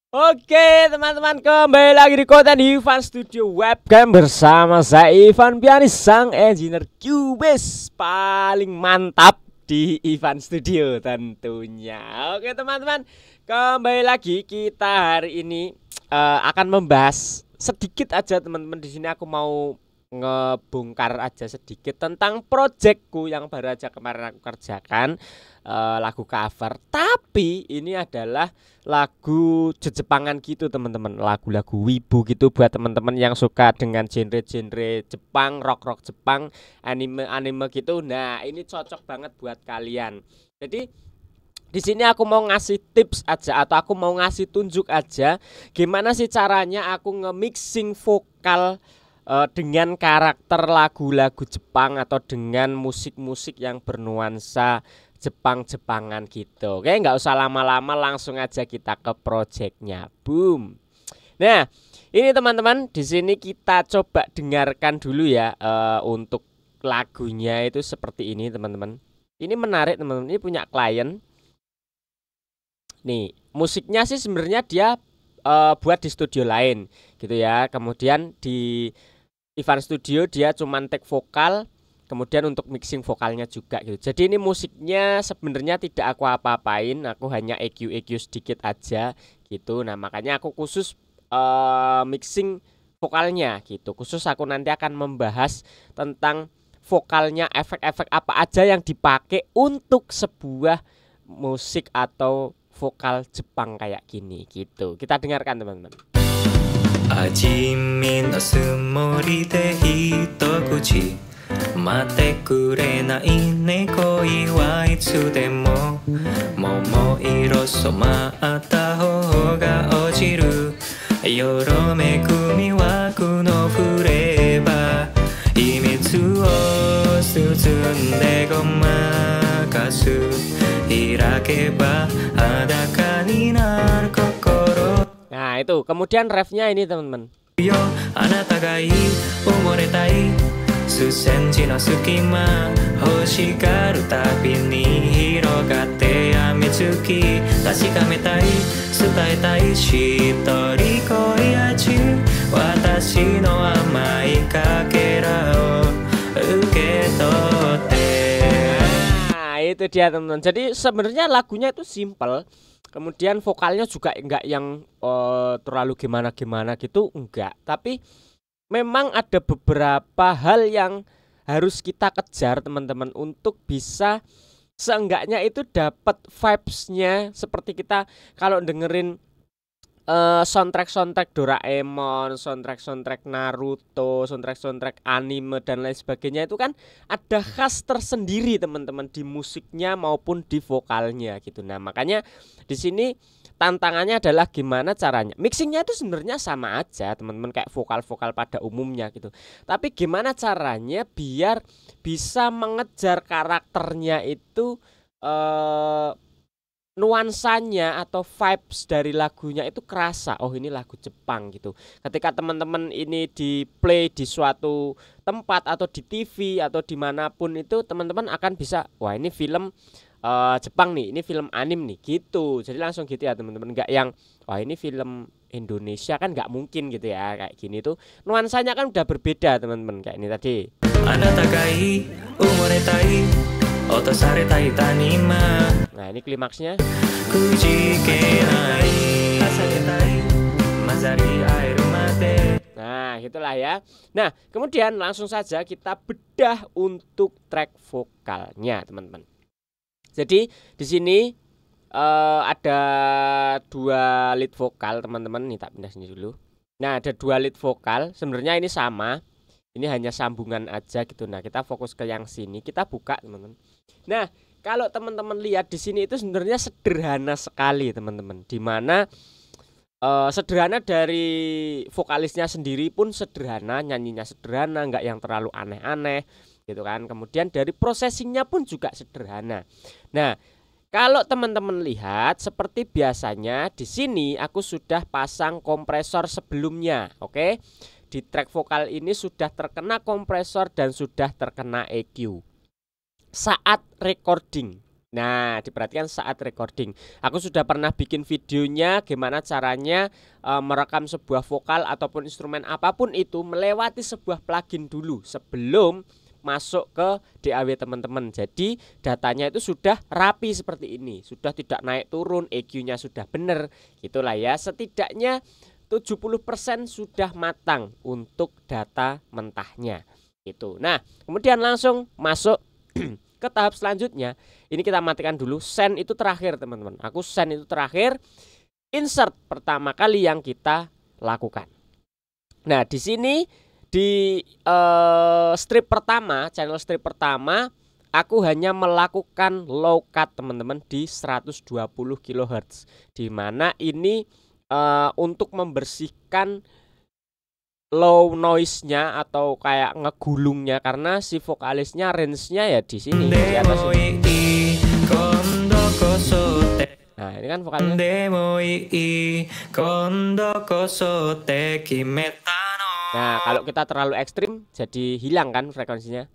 Oke teman-teman, kembali lagi di konten Ivan Studio Webcam bersama saya Ivan Pianis, sang engineer Cubase paling mantap di Ivan Studio tentunya. Oke teman-teman, kembali lagi kita hari ini akan membahas sedikit aja teman-teman. Di sini aku mau ngebongkar aja sedikit tentang projectku yang baru aja kemarin aku kerjakan, lagu cover. Tapi ini adalah lagu Jepangan gitu teman-teman, lagu-lagu wibu gitu buat teman-teman yang suka dengan genre-genre Jepang, rock-rock Jepang, anime-anime gitu. Nah, ini cocok banget buat kalian. Jadi di sini aku mau ngasih tips aja, atau aku mau ngasih tunjuk aja gimana sih caranya aku nge-mixing vokal dengan karakter lagu-lagu Jepang atau dengan musik-musik yang bernuansa Jepang-Jepangan gitu. Oke, nggak usah lama-lama, langsung aja kita ke projectnya. Boom. Nah, ini teman-teman, di sini kita coba dengarkan dulu ya, untuk lagunya itu seperti ini teman-teman. Ini menarik teman-teman. Ini punya klien. Nih, musiknya sih sebenarnya dia buat di studio lain gitu ya. Kemudian di Ivan Studio dia cuman take vokal, kemudian untuk mixing vokalnya juga gitu. Jadi ini musiknya sebenarnya tidak aku apa-apain, aku hanya EQ sedikit aja gitu. Nah, makanya aku khusus mixing vokalnya gitu. Khusus aku nanti akan membahas tentang vokalnya, efek-efek apa aja yang dipakai untuk sebuah musik atau vokal Jepang kayak gini gitu. Kita dengarkan teman-teman. 味見のつもりで一口待ってくれないね恋はいつでも桃色染まった方が落ちるよろめく魅惑のフレーバー秘密を包んでごまかす開けば裸になる心 Nah itu, kemudian refnya ini teman-teman. よあなたがいい埋もれたい数センチの隙間欲しがるたびに広がってやみつき確かめたい伝えたいしっとり恋味私の甘いかけらを受け取って Nah itu dia teman-teman. Jadi sebenarnya lagunya itu simple. Kemudian vokalnya juga enggak yang terlalu gimana-gimana gitu, enggak. Tapi memang ada beberapa hal yang harus kita kejar teman-teman untuk bisa seenggaknya itu dapat vibes-nya seperti kita kalau dengerin soundtrack Doraemon, soundtrack Naruto, soundtrack anime dan lain sebagainya, itu kan ada khas tersendiri teman-teman di musiknya maupun di vokalnya gitu. Nah, makanya di sini tantangannya adalah gimana caranya. Mixingnya itu sebenarnya sama aja teman-teman, kayak vokal-vokal pada umumnya gitu. Tapi gimana caranya biar bisa mengejar karakternya itu, nuansanya atau vibes dari lagunya itu kerasa. Oh, ini lagu Jepang gitu. Ketika teman-teman ini di play di suatu tempat atau di TV atau dimanapun itu, teman-teman akan bisa, wah ini film Jepang nih, ini film anime nih gitu. Jadi langsung gitu ya teman-teman, nggak yang wah ini film Indonesia, kan nggak mungkin gitu ya. Kayak gini tuh nuansanya kan udah berbeda teman-teman, kayak ini tadi. あなたがいい埋もれたい落とされたい谷間 Nah, ini klimaksnya. くじけない朝げたい混ざり合えるまで Nah, gitulah ya. Nah, kemudian langsung saja kita bedah untuk track vokalnya, teman-teman. Jadi di sini ada dua lead vokal, teman-teman. Nih, tak pindah sini dulu. Nah, ada dua lead vokal. Sebenarnya ini sama. Ini hanya sambungan aja gitu. Nah, kita fokus ke yang sini. Kita buka, teman-teman. Nah, kalau teman-teman lihat di sini itu sebenarnya sederhana sekali, teman-teman. Dimana sederhana dari vokalisnya sendiri pun sederhana, nyanyinya sederhana, nggak yang terlalu aneh-aneh gitu kan. Kemudian dari processingnya pun juga sederhana. Nah, kalau teman-teman lihat seperti biasanya di sini aku sudah pasang kompresor sebelumnya, oke? Di track vokal ini sudah terkena kompresor dan sudah terkena EQ saat recording. Nah, diperhatikan saat recording. Aku sudah pernah bikin videonya gimana caranya merekam sebuah vokal ataupun instrumen apapun itu melewati sebuah plugin dulu sebelum masuk ke DAW teman-teman. Jadi datanya itu sudah rapi seperti ini, sudah tidak naik turun, EQ-nya sudah benar. Gitulah ya. Setidaknya 70% sudah matang untuk data mentahnya. Gitu. Nah, kemudian langsung masuk ke tahap selanjutnya. Ini kita matikan dulu. Send itu terakhir teman-teman. Aku send itu terakhir. Insert pertama kali yang kita lakukan. Nah di sini di strip pertama, channel strip pertama, aku hanya melakukan low cut teman-teman di 120 kHz. Dimana ini untuk membersihkan low noise-nya atau kayak ngegulungnya, karena si vokalisnya range-nya ya di sini di atas ini. Nah, ini kan vokalnya. Nah, kalau kita terlalu ekstrim jadi hilang kan frekuensinya.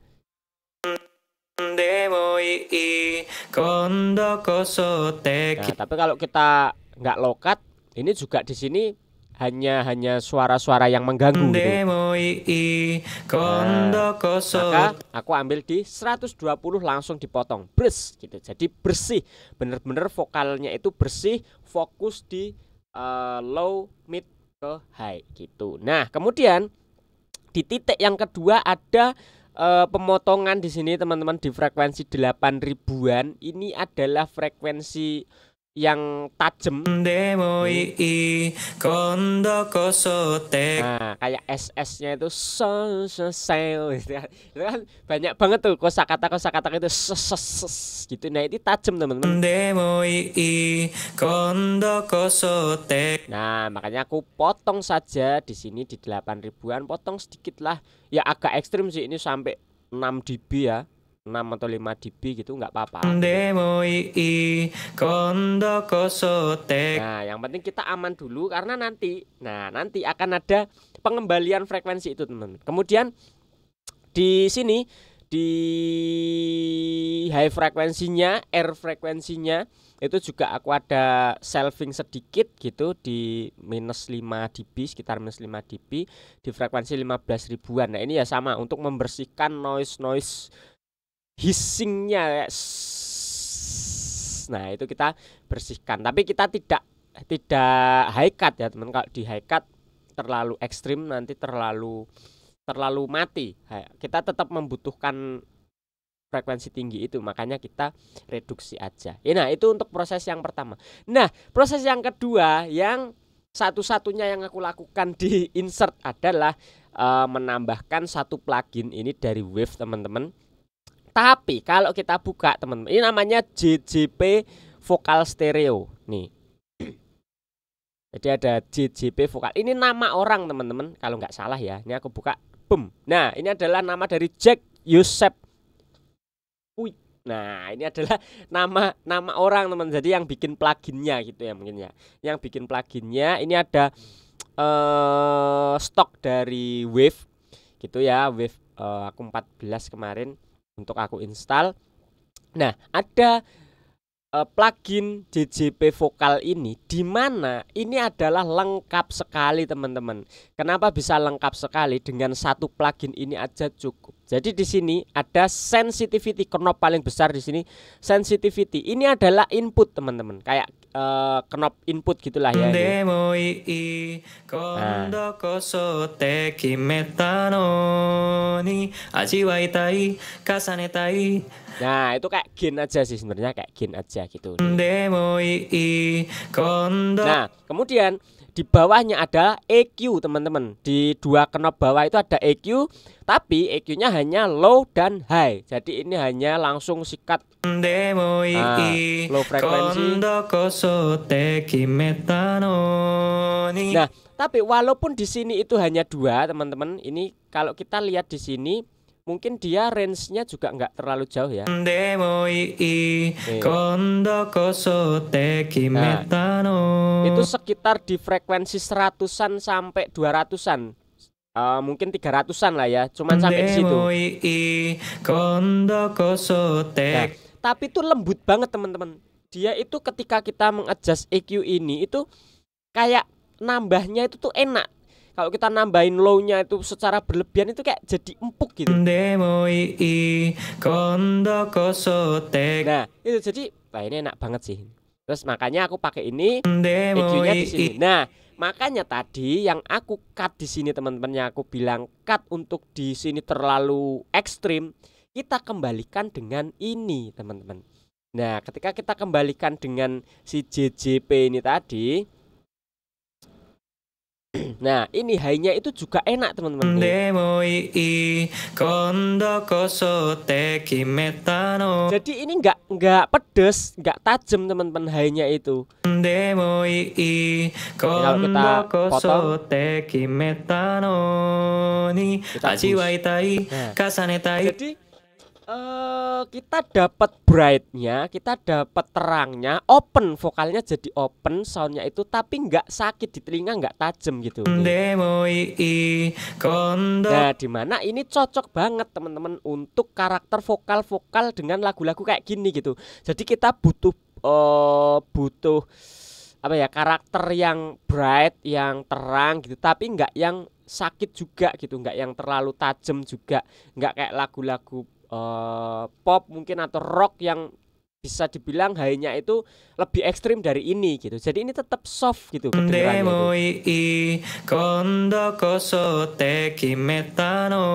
Nah, tapi kalau kita nggak low cut, ini juga di sini hanya suara-suara yang mengganggu gitu. Nah, maka aku ambil di 120 langsung dipotong, bres gitu. Jadi bersih, bener-bener vokalnya itu bersih, fokus di low, mid ke high gitu. Nah, kemudian di titik yang kedua ada pemotongan di sini teman-teman di frekuensi 8000-an. Ini adalah frekuensi yang tajam. Nah, kayak SS-nya itu itu kan banyak banget tuh kosakata itu gitu. Nah, ini tajam teman-teman. Nah, makanya aku potong saja di sini di 8000-an, potong sedikit lah. Ya agak ekstrim sih ini sampai 6 dB ya. 6 atau 5 dB gitu nggak apa-apa. Nah, yang penting kita aman dulu karena nanti akan ada pengembalian frekuensi itu, teman-teman. Kemudian di sini di high frekuensinya, air frekuensinya itu juga aku ada shelving sedikit gitu di minus 5 dB, sekitar minus 5 dB di frekuensi 15 ribuan. Nah, ini ya sama untuk membersihkan noise hissingnya. Nah, itu kita bersihkan, tapi kita tidak high cut ya teman. Kalau di high cut terlalu ekstrim, nanti terlalu mati. Kita tetap membutuhkan frekuensi tinggi itu, makanya kita reduksi aja. Nah, itu untuk proses yang pertama. Nah, proses yang kedua yang satu-satunya yang aku lakukan di insert adalah menambahkan satu plugin ini dari Wave teman-teman. Tapi kalau kita buka teman-teman, ini namanya JJP Vocal Stereo nih. Jadi ada JJP Vokal. Ini nama orang teman-teman, kalau nggak salah ya. Ini aku buka, boom. Nah, ini adalah nama dari Jack Yosep. Nah, ini adalah nama orang teman. Jadi yang bikin pluginnya gitu ya mungkin ya. Yang bikin pluginnya ini ada stok dari Wave gitu ya. Wave aku 14 kemarin untuk aku install. Nah, ada plugin JJP Vokal ini, dimana ini adalah lengkap sekali teman-teman. Kenapa bisa lengkap sekali? Dengan satu plugin ini aja cukup. Jadi di sini ada sensitivity, knob paling besar di sini sensitivity. Ini adalah input teman-teman, kayak knob input gitulah ya. Nah, itu kayak gain aja sih sebenarnya, kayak gain aja gitu. Nah, kemudian di bawahnya ada EQ teman-teman. Di dua knob bawah itu ada EQ, tapi EQ-nya hanya low dan high. Jadi ini hanya langsung sikat low frekuensi. Nah, tapi walaupun di sini itu hanya dua teman-teman, ini kalau kita lihat di sini mungkin dia range-nya juga nggak terlalu jauh ya. Nah, itu sekitar di frekuensi 100-an sampai 200-an. Mungkin 300-an lah ya, cuman sampai di situ. Nah, tapi itu lembut banget teman-teman. Dia itu ketika kita mengadjust EQ ini itu kayak nambahnya itu tuh enak. Kalau kita nambahin low-nya itu secara berlebihan itu kayak jadi empuk gitu. Nah, itu jadi ini enak banget sih. Terus makanya aku pakai ini EQ-nya di sini. Nah, makanya tadi yang aku cut di sini teman-teman, yang aku bilang cut untuk di sini terlalu ekstrim, kita kembalikan dengan ini teman-teman. Nah, ketika kita kembalikan dengan si JJP ini tadi, nah ini high-nya itu juga enak teman-teman. Jadi ini nggak pedes, nggak tajam teman-teman high-nya itu. Kalau kita potong, jadi kita dapat brightnya, kita dapat terangnya, open vokalnya jadi open soundnya itu, tapi nggak sakit di telinga, nggak tajam gitu. Nah, dimana ini cocok banget teman-teman untuk karakter vokal-vokal dengan lagu-lagu kayak gini gitu. Jadi kita butuh apa ya, karakter yang bright, yang terang gitu, tapi nggak yang sakit juga gitu, nggak yang terlalu tajam juga, nggak kayak lagu-lagu pop mungkin atau rock yang bisa dibilang high-nya itu lebih ekstrim dari ini gitu. Jadi ini tetap soft gitu kedengarannya itu.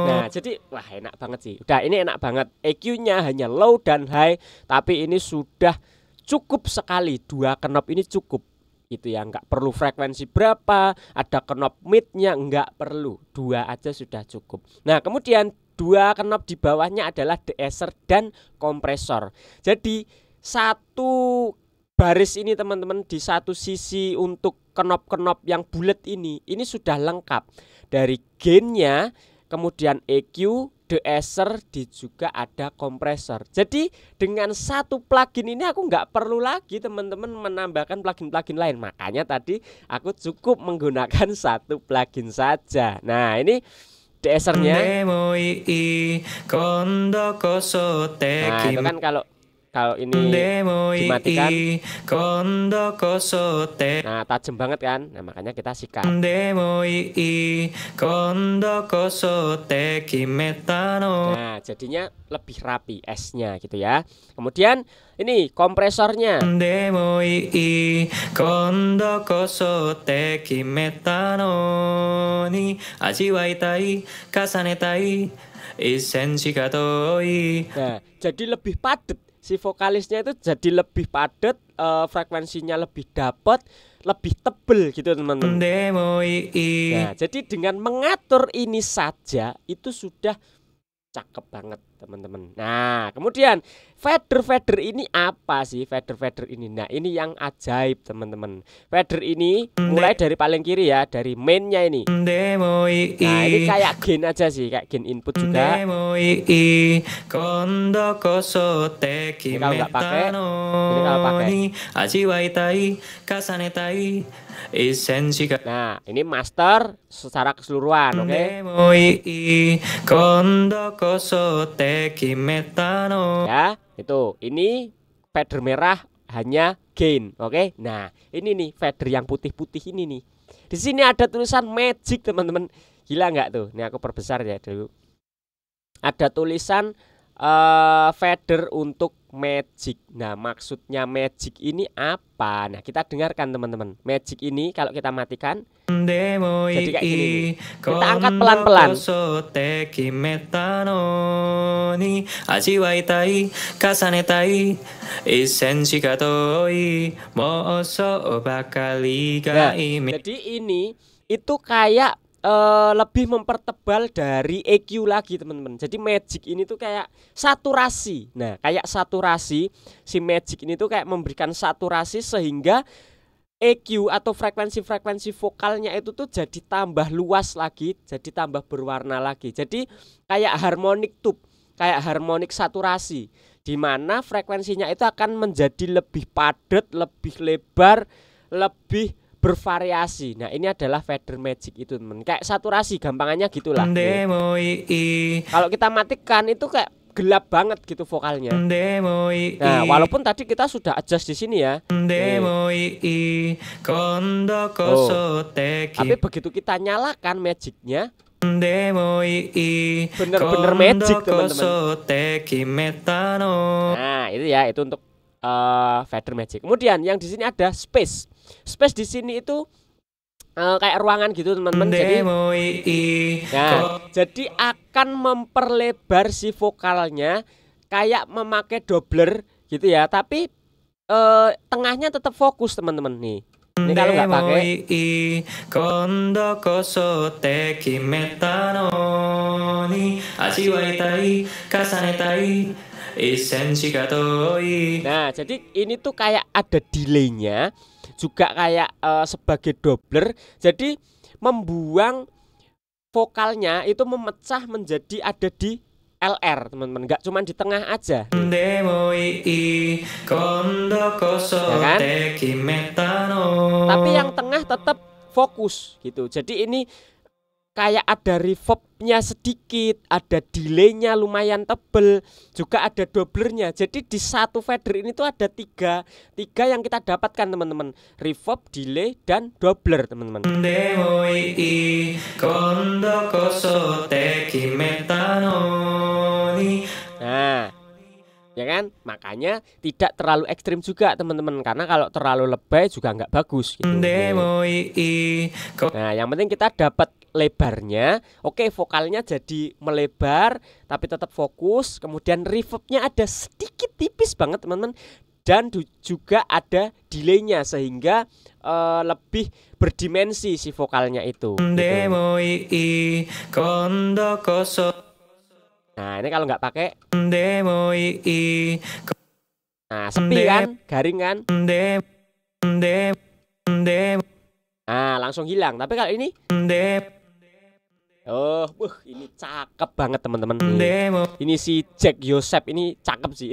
Nah, jadi wah enak banget sih. Udah ini enak banget. EQ-nya hanya low dan high, tapi ini sudah cukup sekali. 2 knob ini cukup. Itu ya, nggak perlu frekuensi berapa, ada knob mid-nya nggak perlu. 2 aja sudah cukup. Nah, kemudian 2 knob di bawahnya adalah de-esser dan kompresor. Jadi satu baris ini teman-teman, di satu sisi untuk knob-knob yang bulat ini sudah lengkap. Dari gainnya, kemudian EQ, de-esser, juga ada kompresor. Jadi dengan satu plugin ini aku nggak perlu lagi teman-teman menambahkan plugin-plugin lain. Makanya tadi aku cukup menggunakan satu plugin saja. Nah, ini de-essernya. Nah, itu kan kalau ini dimatikan, nah tajam banget kan. Nah, makanya kita sikat. Nah, jadinya lebih rapi S-nya gitu ya. Kemudian ini kompresornya. Nah, jadi lebih padat. Si vokalisnya itu jadi lebih padat, frekuensinya lebih dapat, lebih tebel gitu teman-teman. Nah, jadi dengan mengatur ini saja itu sudah cakep banget teman-teman. Nah, kemudian fader ini apa sih fader ini? Nah, ini yang ajaib teman-teman. Fader ini mulai dari paling kiri ya, dari mainnya ini. Nah, ini kayak gain aja sih, kayak gain input juga. Ini kalau nggak pakai, ini kalau pakai. Nah, ini master secara keseluruhan, oke? Ya, itu. Ini fader merah hanya gain, oke? Nah, ini nih fader yang putih-putih ini nih. Di sini ada tulisan magic, teman-teman. Gila nggak tuh? Ini aku perbesar ya dulu. Ada tulisan fader untuk magic. Nah, maksudnya magic ini apa? Nah, kita dengarkan teman-teman. Magic ini kalau kita matikan jadi kayak gini nih. Kita angkat pelan-pelan. Nah, jadi ini itu kayak lebih mempertebal dari EQ lagi teman-teman. Jadi magic ini tuh kayak saturasi. Nah, kayak saturasi, si magic ini tuh kayak memberikan saturasi sehingga EQ atau frekuensi-frekuensi vokalnya itu tuh jadi tambah luas lagi, jadi tambah berwarna lagi. Jadi kayak harmonic tube, kayak harmonik saturasi, di mana frekuensinya itu akan menjadi lebih padat, lebih lebar, lebih bervariasi. Nah, ini adalah fader magic itu teman. Kayak saturasi, gampangannya gitulah. Kalau kita matikan itu kayak gelap banget gitu vokalnya. Nah, walaupun tadi kita sudah adjust di sini ya. Tapi begitu kita nyalakan magicnya, bener-bener magic teman-teman. Nah, itu ya, itu untuk fader magic. Kemudian yang di sini ada space. Space di sini itu kayak ruangan gitu teman-teman. Jadi akan memperlebar si vokalnya kayak memakai doubler gitu ya. Tapi tengahnya tetap fokus teman-teman nih. Ini kalau nggak pakai. Nah, jadi ini tuh kayak ada delaynya, juga kayak sebagai doubler. Jadi membuang vokalnya itu memecah menjadi ada di LR teman-teman, nggak cuma di tengah aja. Ya kan? Tapi yang tengah tetap fokus gitu. Jadi ini kayak ada reverbnya sedikit, ada delaynya lumayan tebel, juga ada doublernya. Jadi di satu fader ini tuh ada tiga yang kita dapatkan teman-teman, reverb, delay, dan doubler teman-teman. Nah, ya kan, makanya tidak terlalu ekstrim juga teman-teman, karena kalau terlalu lebay juga nggak bagus gitu. Nah, yang penting kita dapat lebarnya. Oke, vokalnya jadi melebar tapi tetap fokus. Kemudian reverbnya ada sedikit tipis banget teman-teman, dan juga ada delaynya sehingga lebih berdimensi si vokalnya itu gitu. Nah, ini kalau nggak pakai, nah sepi kan, garing kan. Nah, langsung hilang. Tapi kalau ini, ini cakep banget teman-teman. Ini si Jack Yosef ini cakep sih.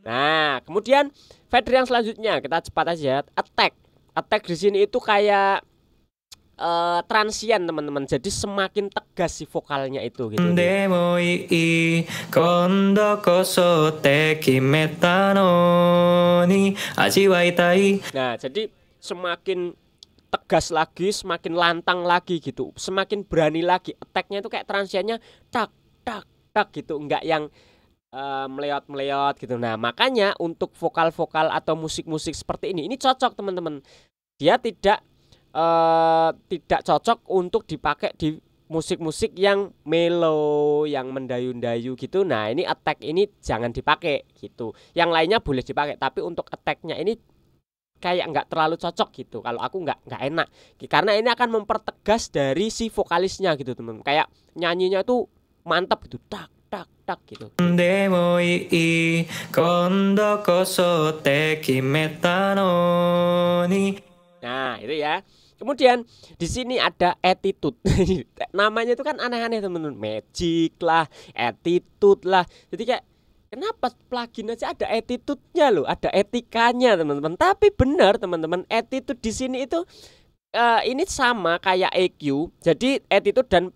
Nah, kemudian fader yang selanjutnya kita cepat aja. Attack di sini itu kayak transient teman-teman. Jadi semakin tegas si vokalnya itu gitu. Nah, jadi semakin tegas lagi, semakin lantang lagi gitu, semakin berani lagi. Attack-nya itu kayak transiennya tak tak tak gitu, enggak yang meleot-meleot gitu. Nah, makanya untuk vokal-vokal atau musik-musik seperti ini cocok teman-teman. Dia tidak cocok untuk dipakai di musik-musik yang mellow, yang mendayu-dayu gitu. Nah, ini attack ini jangan dipakai gitu. Yang lainnya boleh dipakai, tapi untuk attack-nya ini kayak nggak terlalu cocok gitu. Kalau aku nggak enak, karena ini akan mempertegas dari si vokalisnya gitu teman. Kayak nyanyinya tuh mantap gitu, tak tak tak gitu. Nah, itu ya. Kemudian di sini ada attitude. Namanya itu kan aneh-aneh teman-teman. Magic lah, attitude lah. Jadi kayak kenapa plugin aja ada attitude-nya loh, ada etikanya teman-teman. Tapi benar teman-teman, attitude di sini itu ini sama kayak EQ. Jadi attitude dan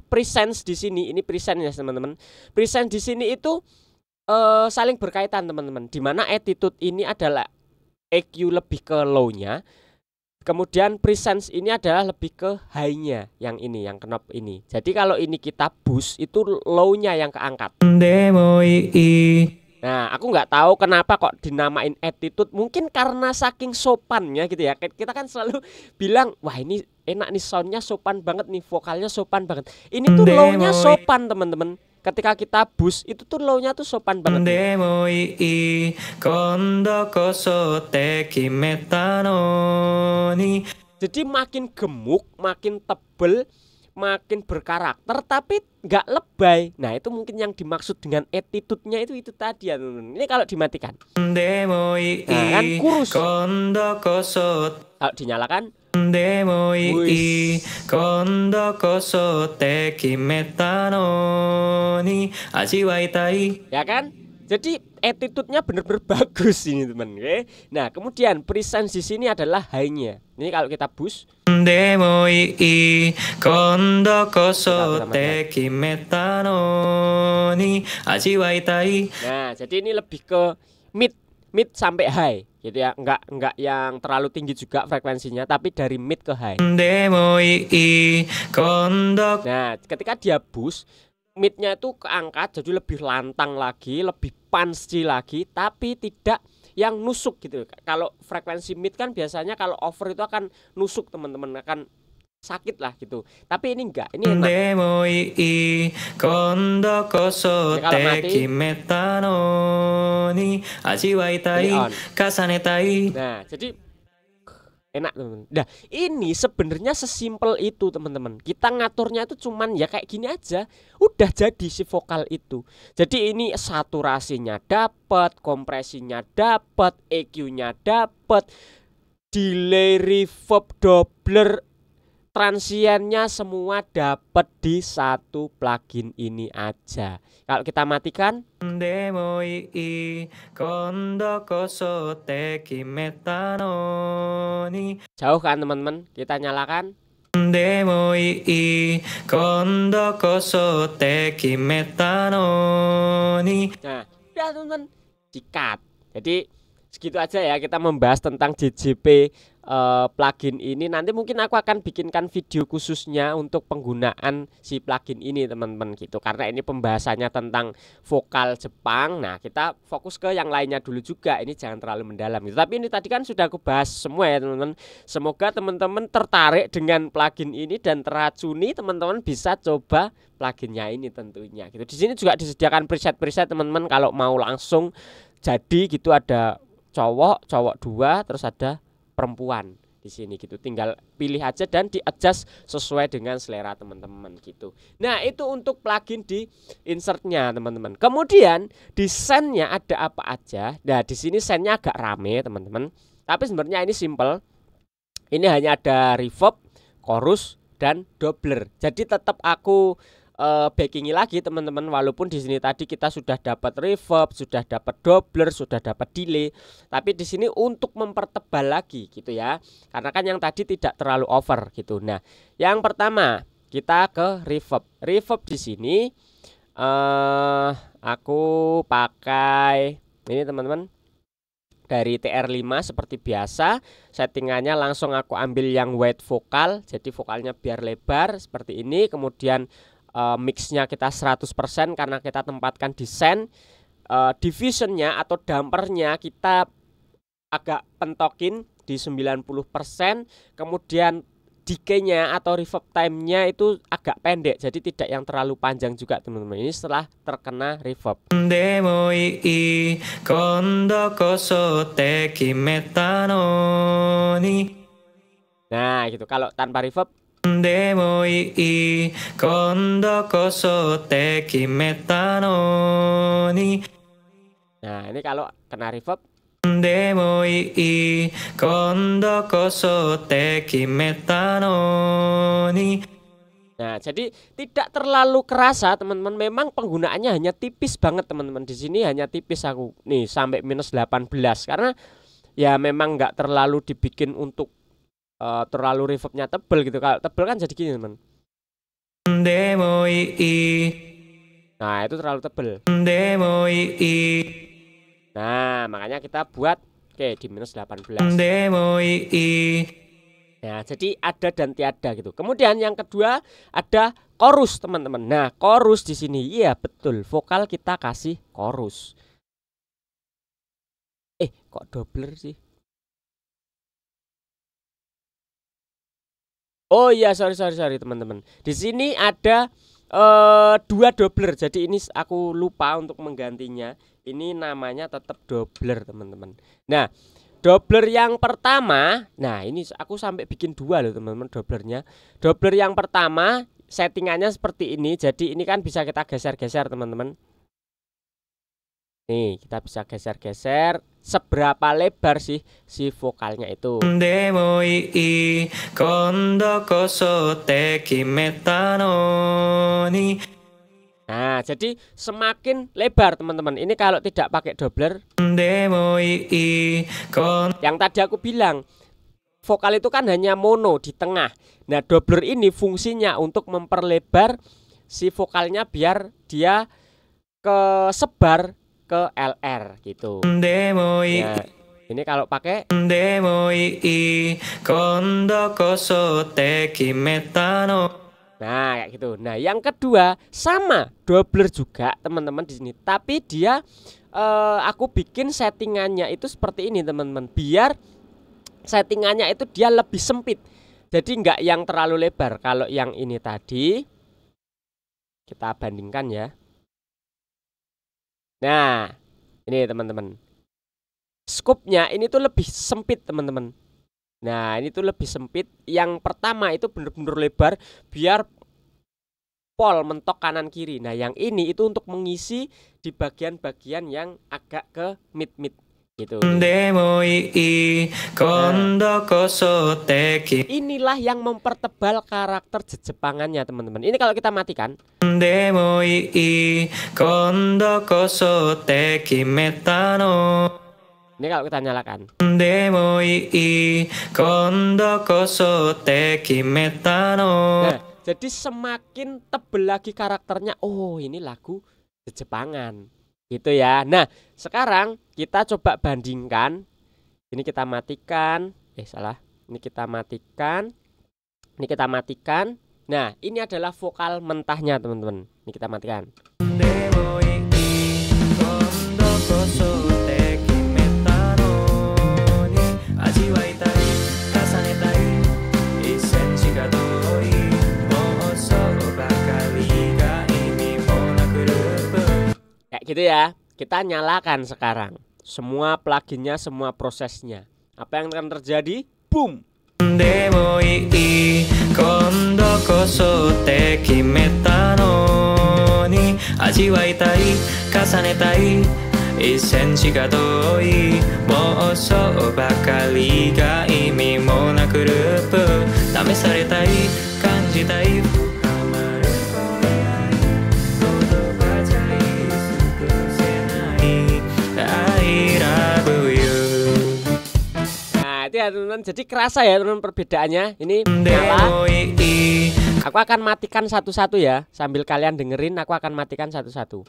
presence di sini, ini presence ya teman-teman. Presence di sini itu saling berkaitan teman-teman. Dimana attitude ini adalah EQ lebih ke low-nya. Kemudian presence ini adalah lebih ke high-nya, yang ini, yang knob ini. Jadi kalau ini kita boost, itu low-nya yang keangkat. Nah, aku nggak tahu kenapa kok dinamain attitude. Mungkin karena saking sopannya gitu ya. Kita kan selalu bilang, wah ini enak nih, soundnya sopan banget nih, vokalnya sopan banget. Ini tuh low-nya sopan teman-teman. Ketika kita boost itu tuh low-nya tuh sopan banget. Jadi makin gemuk, makin tebel, makin berkarakter, tapi nggak lebay. Nah, itu mungkin yang dimaksud dengan attitude-nya itu tadi ya teman-teman. Ini kalau dimatikan, nah kan kurus. Kalau dinyalakan, ya kan? Jadi attitude-nya bener-bener bagus ini teman. Oke. Nah kemudian presence di sini adalah high-nya. Ini kalau kita boost. Demo ii kondo koso te kimeta no ni ajiwaitai. Nah jadi ini lebih ke mid sampai high gitu ya, enggak yang terlalu tinggi juga frekuensinya, tapi dari mid ke high. Demo ii kondo. Nah ketika dia boost, midnya itu keangkat jadi lebih lantang lagi, lebih punchy lagi, tapi tidak yang nusuk gitu. Kalau frekuensi mid kan biasanya kalau over itu akan nusuk teman-teman, akan sakit lah gitu. Tapi ini enggak, ini enak. Demo ii kondo koso te kimeta no ni ajiwaitai kasanetai. Nah jadi enak teman-teman. Nah ini sebenarnya sesimpel itu teman-teman. Kita ngaturnya itu cuman ya kayak gini aja, udah jadi si vokal itu. Jadi ini saturasinya dapat, kompresinya dapat, EQ-nya dapat, delay, reverb, doubler, transiennya semua dapat di satu plugin ini aja. Kalau kita matikan, Demo ii kondo koso te kimeta no ni. Jauh kan teman-teman. Kita nyalakan. Demo ii kondo koso te kimeta no ni. Nah, udah teman-teman, sikat. Jadi segitu aja ya kita membahas tentang JJP plugin ini. Nanti mungkin aku akan bikinkan video khususnya untuk penggunaan si plugin ini teman-teman gitu, karena ini pembahasannya tentang vokal Jepang. Nah kita fokus ke yang lainnya dulu juga, ini jangan terlalu mendalam gitu. Tapi ini tadi kan sudah aku bahas semua ya teman-teman. Semoga teman-teman tertarik dengan plugin ini dan teracuni, teman-teman bisa coba pluginnya ini tentunya gitu. Di sini juga disediakan preset-preset teman-teman kalau mau langsung jadi gitu, ada cowok 2, terus ada perempuan di sini gitu. Tinggal pilih aja dan di-adjust sesuai dengan selera teman-teman gitu. Nah, itu untuk plugin di insertnya teman-teman. Kemudian di send-nya ada apa aja? Nah, di sini send-nya agak rame teman-teman. Tapi sebenarnya ini simple. Ini hanya ada reverb, chorus dan doubler. Jadi tetap aku backingi lagi teman-teman, walaupun di sini tadi kita sudah dapat reverb, sudah dapat doubler, sudah dapat delay, tapi di sini untuk mempertebal lagi gitu ya, karena kan yang tadi tidak terlalu over gitu. Nah, yang pertama kita ke reverb di sini aku pakai ini teman-teman dari TR5 seperti biasa. Settingannya langsung aku ambil yang white vokal, jadi vokalnya biar lebar seperti ini. Kemudian mixnya kita 100% karena kita tempatkan di send. Divisionnya atau dampernya kita agak pentokin di 90%. Kemudian decay-nya atau reverb time-nya itu agak pendek, jadi tidak yang terlalu panjang juga teman-teman. Ini setelah terkena reverb. Demo ii kondo koso te kimeta no ni. Nah gitu, kalau tanpa reverb. Demo ii kondo koso te kimeta no ni. Nah ini kalau kena reverb. Demo ii kondo koso te kimeta no ni. Nah jadi tidak terlalu kerasa teman-teman. Memang penggunaannya hanya tipis banget teman-teman. Di sini hanya tipis aku nih sampai -18, karena ya memang nggak terlalu dibikin untuk terlalu reverbnya tebel gitu. Kalau tebel kan jadi gini teman. Demo ii. Nah itu terlalu tebel. Demo ii. Nah makanya kita buat oke di -18. Demo ii. Nah jadi ada dan tiada gitu. Kemudian yang kedua ada chorus teman-teman. Nah chorus di sini iya betul, vokal kita kasih chorus. Kok doubler sih? Oh iya, sorry teman-teman. Di sini ada 2 doubler. Jadi ini aku lupa untuk menggantinya. Ini namanya tetap doubler teman-teman. Nah, doubler yang pertama, nah ini aku sampai bikin 2 loh teman-teman doublernya. Doubler yang pertama settingannya seperti ini. Jadi ini kan bisa kita geser-geser teman-teman. Nih kita bisa geser-geser seberapa lebar sih si vokalnya itu. Demo ii kondo koso te kimeta no ni. Nah, jadi semakin lebar teman-teman. Ini kalau tidak pakai doubler. Yang tadi aku bilang, vokal itu kan hanya mono di tengah. Nah, doubler ini fungsinya untuk memperlebar si vokalnya biar dia kesebar ke LR gitu. Ya, ini kalau pakai nah kayak gitu. Nah, yang kedua sama doubler juga teman-teman di sini, tapi dia aku bikin settingannya itu seperti ini teman-teman, biar settingannya itu dia lebih sempit. Jadi nggak yang terlalu lebar. Kalau yang ini tadi kita bandingkan ya. Nah, ini teman-teman. Scope-nya ini tuh lebih sempit teman-teman. Nah, ini tuh lebih sempit. Yang pertama itu bener-bener lebar biar pol mentok kanan kiri. Nah, yang ini itu untuk mengisi di bagian-bagian yang agak ke mid-mid gitu. Nah, inilah yang mempertebal karakter jejepangannya teman-teman. Ini kalau kita matikan. Ini kalau kita nyalakan. Nah, jadi semakin tebel lagi karakternya. Oh, ini lagu Jepangan gitu ya. Nah, sekarang kita coba bandingkan. Ini kita matikan. Salah. Ini kita matikan. Ini kita matikan. Nah, ini adalah vokal mentahnya teman-teman. Ini kita matikan. Kayak gitu ya. Kita nyalakan sekarang semua pluginnya, semua prosesnya. Apa yang akan terjadi? Boom. Itu ya teman-teman, jadi kerasa ya teman-teman perbedaannya. Ini nyala. Aku akan matikan satu-satu ya, sambil kalian dengerin. Aku akan matikan satu-satu.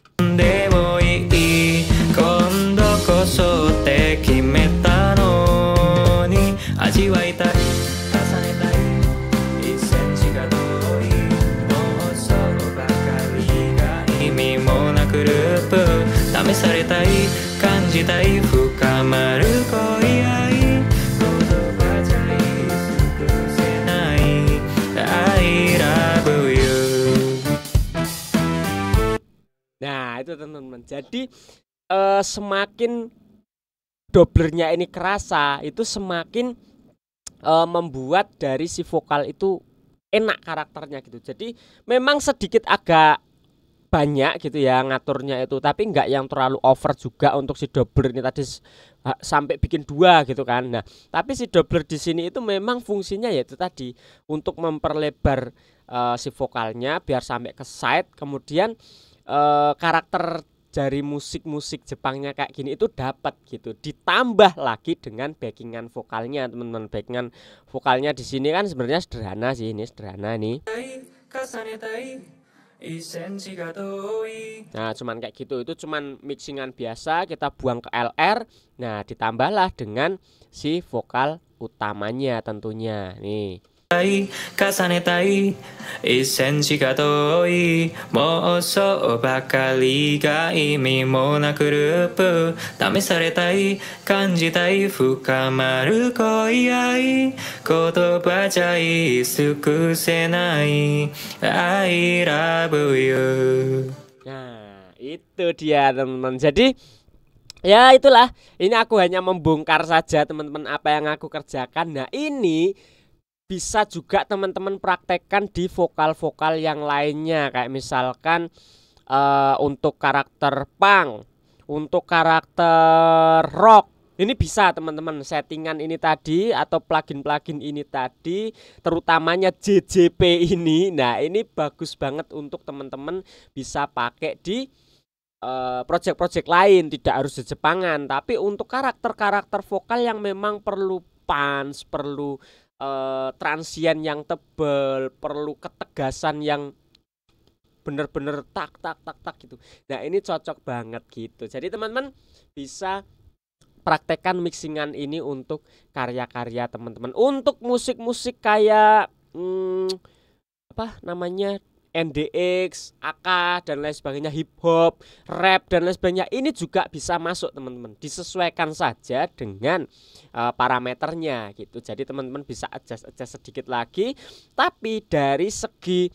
Nah, itu teman-teman. Jadi semakin doublernya ini kerasa, itu semakin membuat dari si vokal itu enak karakternya gitu. Jadi memang sedikit agak banyak gitu ya ngaturnya itu, tapi nggak yang terlalu over juga untuk si doubler ini tadi sampai bikin 2 gitu kan. Nah, tapi si doubler di sini itu memang fungsinya yaitu tadi untuk memperlebar si vokalnya biar sampai ke side, kemudian karakter dari musik-musik Jepangnya kayak gini itu dapat gitu. Ditambah lagi dengan backingan vokalnya, teman-teman. Backingan vokalnya di sini kan sebenarnya sederhana sih, ini sederhana nih. Nah, cuman kayak gitu, itu cuman mixingan biasa, kita buang ke LR. Nah, ditambahlah dengan si vokal utamanya tentunya. Nih. Nah, itu dia teman-teman. Jadi ya itulah, ini aku hanya membongkar saja teman-teman apa yang aku kerjakan. Nah, ini bisa juga teman-teman praktekkan di vokal-vokal yang lainnya. Kayak misalkan untuk karakter punk, untuk karakter rock, Ini bisa teman-teman settingan ini tadi atau plugin-plugin ini tadi, terutamanya JJP ini. Nah, ini bagus banget untuk teman-teman bisa pakai di project-project lain, tidak harus di Jepangan, tapi untuk karakter-karakter vokal yang memang perlu punch, perlu transien yang tebel, perlu ketegasan yang bener-bener tak tak tak tak gitu. Nah, ini cocok banget gitu. Jadi teman-teman bisa praktekkan mixingan ini untuk karya-karya teman-teman. Untuk musik-musik kayak apa namanya, NDX, AK dan lain sebagainya, hip hop, rap dan lain sebagainya, ini juga bisa masuk teman-teman. Disesuaikan saja dengan parameternya gitu. Jadi teman-teman bisa adjust sedikit lagi. Tapi dari segi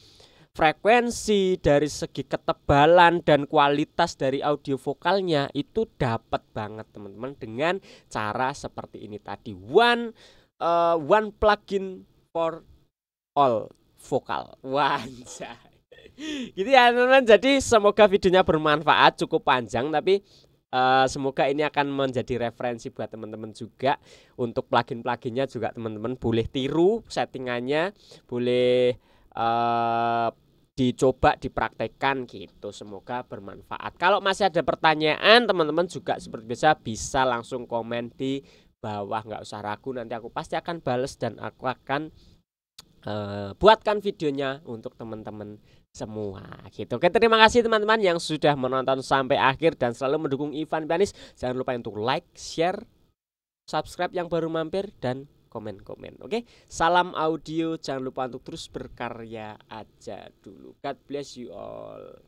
frekuensi, dari segi ketebalan dan kualitas dari audio vokalnya itu dapat banget teman-teman dengan cara seperti ini tadi. One plugin for all vokal. Wanjay. Gitu ya teman-teman. Jadi semoga videonya bermanfaat, cukup panjang tapi semoga ini akan menjadi referensi buat teman-teman juga. Untuk plugin-pluginnya juga teman-teman boleh tiru settingannya, boleh dicoba dipraktekkan gitu. Semoga bermanfaat. Kalau masih ada pertanyaan teman-teman juga seperti biasa bisa langsung komen di bawah, nggak usah ragu, nanti aku pasti akan bales dan aku akan buatkan videonya untuk teman-teman semua gitu. Oke, terima kasih teman-teman yang sudah menonton sampai akhir dan selalu mendukung Ivan Pianis. Jangan lupa untuk like, share, subscribe yang baru mampir dan komen-komen. Oke, salam audio. Jangan lupa untuk terus berkarya aja dulu. God bless you all.